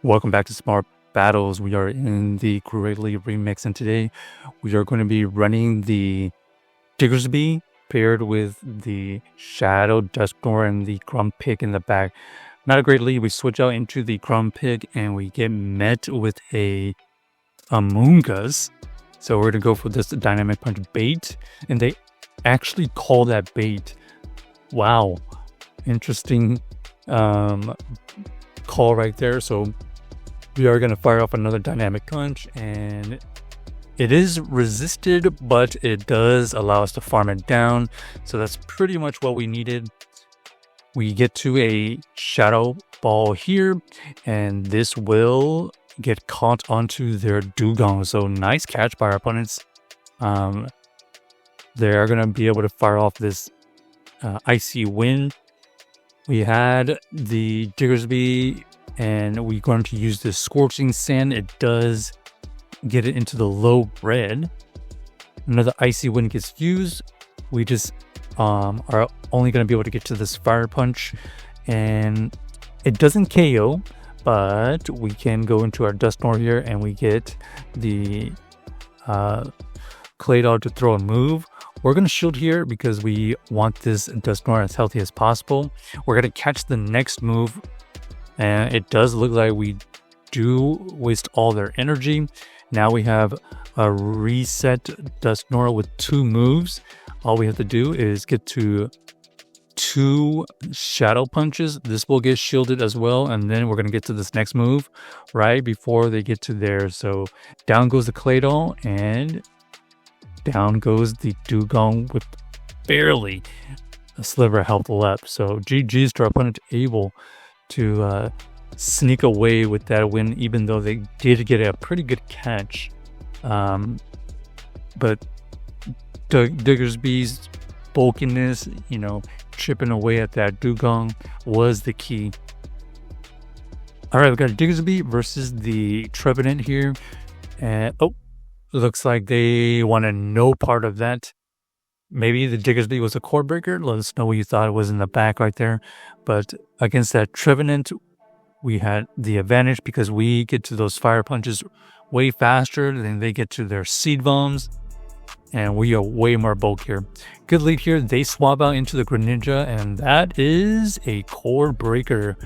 Welcome back to Smart Battles. We are in the Greatly Remix, and today we are going to be running the Diggersby paired with the Shadow Dusknoir and the Grumpig in the back. Not a great lead. We switch out into the Grumpig and we get met with a Amoonguss. So we're going to go for this Dynamic Punch bait, and they actually call that bait. Wow. Interesting call right there. So we are going to fire off another Dynamic Punch, and it is resisted, but it does allow us to farm it down. So that's pretty much what we needed. We get to a Shadow Ball here, and this will get caught onto their Dugong. So nice catch by our opponents. They are going to be able to fire off this Icy Wind. We had the Diggersby, and we're going to use this Scorching Sand. It does get it into the low red. Another Icy Wind gets used. We just are only going to be able to get to this Fire Punch, and it doesn't KO, but we can go into our Dusknoir here, and we get the Clay Dog to throw a move. We're going to shield here because we want this Dusknoir as healthy as possible. We're going to catch the next move, and it does look like we do waste all their energy. Now we have a reset Dusknoir with 2 moves. All we have to do is get to 2 Shadow Punches. This will get shielded as well, and then we're going to get to this next move right before they get to there. So down goes the Clay Doll, and down goes the Dugong with barely a sliver of health left. So GG's to our opponent, able to sneak away with that win, even though they did get a pretty good catch. But Diggersby's bulkiness, chipping away at that Dugong was the key. All right, we got Diggersby versus the Trevenant here. And looks like they wanted no part of that. Maybe the Diggersby was a core breaker. Let us know what you thought it was in the back right there. But against that Trevenant, we had the advantage because we get to those Fire Punches way faster than they get to their Seed Bombs. And we are way more bulkier. Good lead here. They swap out into the Greninja, and that is a core breaker.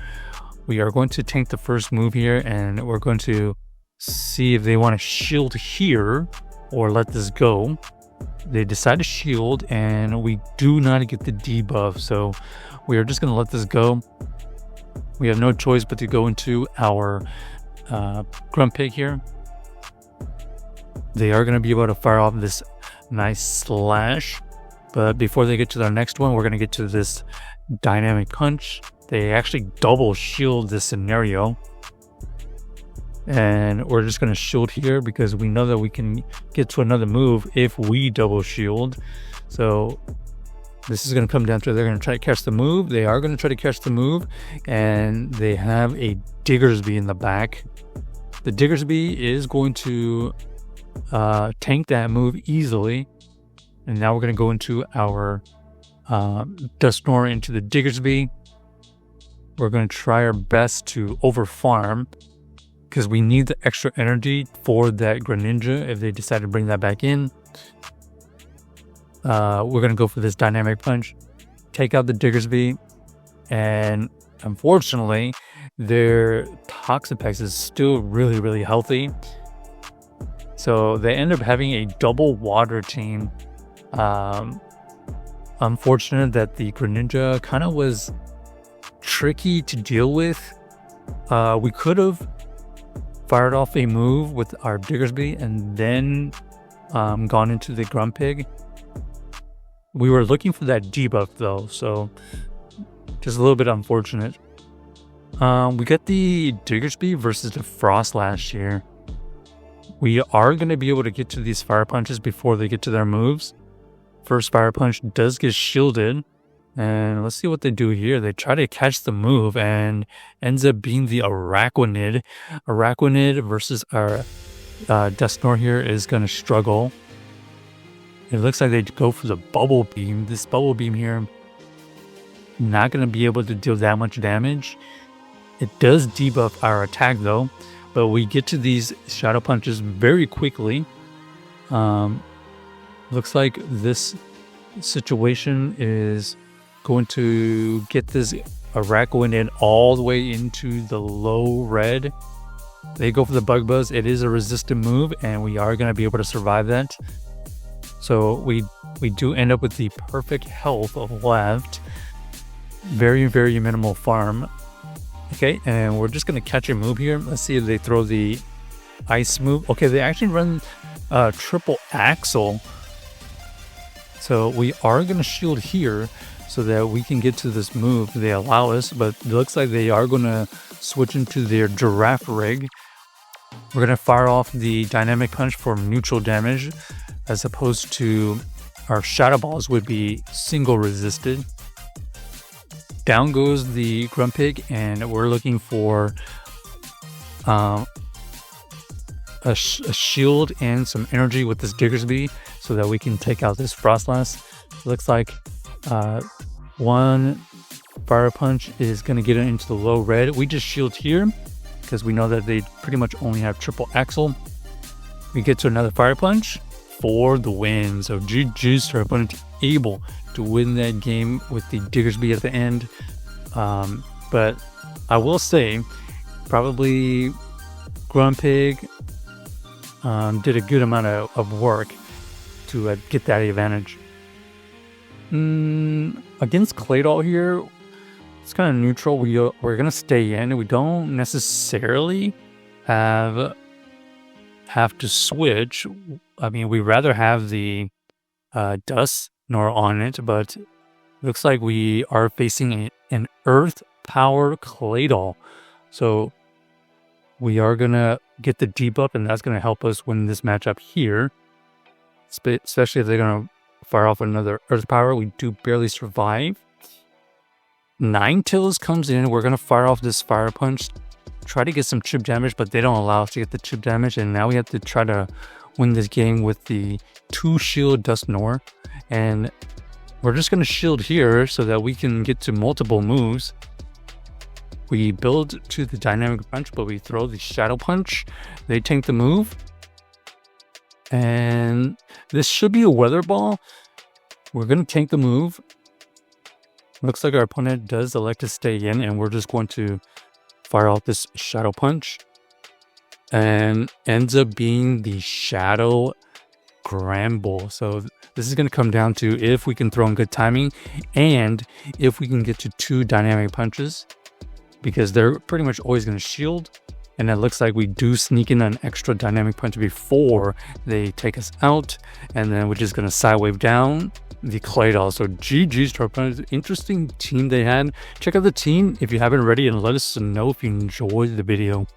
We are going to tank the first move here, and we're going to see if they want to shield here or let this go. They decide to shield, and we do not get the debuff, so we are just going to let this go. We have no choice but to go into our Grumpig here. They are going to be able to fire off this nice slash, but before they get to their next one, we're going to get to this Dynamic Punch. They actually double shield this scenario, and we're just going to shield here because we know that we can get to another move if we double shield. So this is going to come down to, they're going to try to catch the move. They are going to try to catch the move, and they have a Diggersby in the back. The Diggersby is going to tank that move easily, and now we're going to go into our Dusknoir into the Diggersby. We're going to try our best to overfarm because we need the extra energy for that Greninja if they decide to bring that back in. We're going to go for this Dynamic Punch, take out the Diggersby, and unfortunately their Toxapex is still really, really healthy. So they end up having a double water team. Unfortunate that the Greninja kind of was tricky to deal with. We could have fired off a move with our Diggersby and then gone into the Grumpig. We were looking for that debuff though, so just a little bit unfortunate. We got the Diggersby versus the Frostlash here. We are going to be able to get to these Fire Punches before they get to their moves. First Fire Punch does get shielded. And let's see what they do here. They try to catch the move and ends up being the Araquanid. Araquanid versus our Dusknoir here is going to struggle. It looks like they go for the Bubble Beam. This Bubble Beam here, not going to be able to deal that much damage. It does debuff our attack though, but we get to these shadow punches very quickly. Looks like this situation is going to get this Araquanid in all the way into the low red. They go for the Bug Buzz. It is a resistant move, and we are going to be able to survive that. So we do end up with the perfect health of left. Very, very minimal farm. Okay, and we're just going to catch a move here. Let's see if they throw the ice move. Okay, they actually run triple axle. So we are going to shield here so that we can get to this move. They allow us, but it looks like they are going to switch into their giraffe rig. We're going to fire off the dynamic punch for neutral damage, as opposed to our shadow balls would be single resisted. Down goes the Grumpig, and we're looking for a shield and some energy with this Diggersby so that we can take out this Frostlass. Looks like one fire punch is going to get it into the low red. We just shield here because we know that they pretty much only have triple axle. We get to another fire punch for the win. So GG's to our opponent, able to win that game with the Diggersby at the end. But I will say, probably Grumpig did a good amount of work to get that advantage. Against Claydol here, it's kind of neutral. We're going to stay in. We don't necessarily have to switch. I mean, we'd rather have the Dusknoir on it, but it looks like we are facing an Earth Power Claydol. So we are going to get the debuff, and that's going to help us win this matchup here. Especially if they're going to fire off another Earth Power. We do barely survive. Ninetales comes in. We're going to fire off this Fire Punch. Try to get some chip damage, but they don't allow us to get the chip damage. And now we have to try to win this game with the 2-shield Dusknoir. And we're just going to shield here so that we can get to multiple moves. We build to the Dynamic Punch, but we throw the Shadow Punch. They tank the move. And this should be a Weather Ball. We're going to tank the move. Looks like our opponent does elect to stay in, and we're just going to fire off this Shadow Punch. And ends up being the Shadow Gramble. So this is going to come down to if we can throw in good timing and if we can get to 2 dynamic punches, because they're pretty much always going to shield. And it looks like we do sneak in an extra dynamic punch before they take us out. And then we're just going to sidewave down the Claydol. So GG's to our opponents. Interesting team they had. Check out the team if you haven't already, and let us know if you enjoyed the video.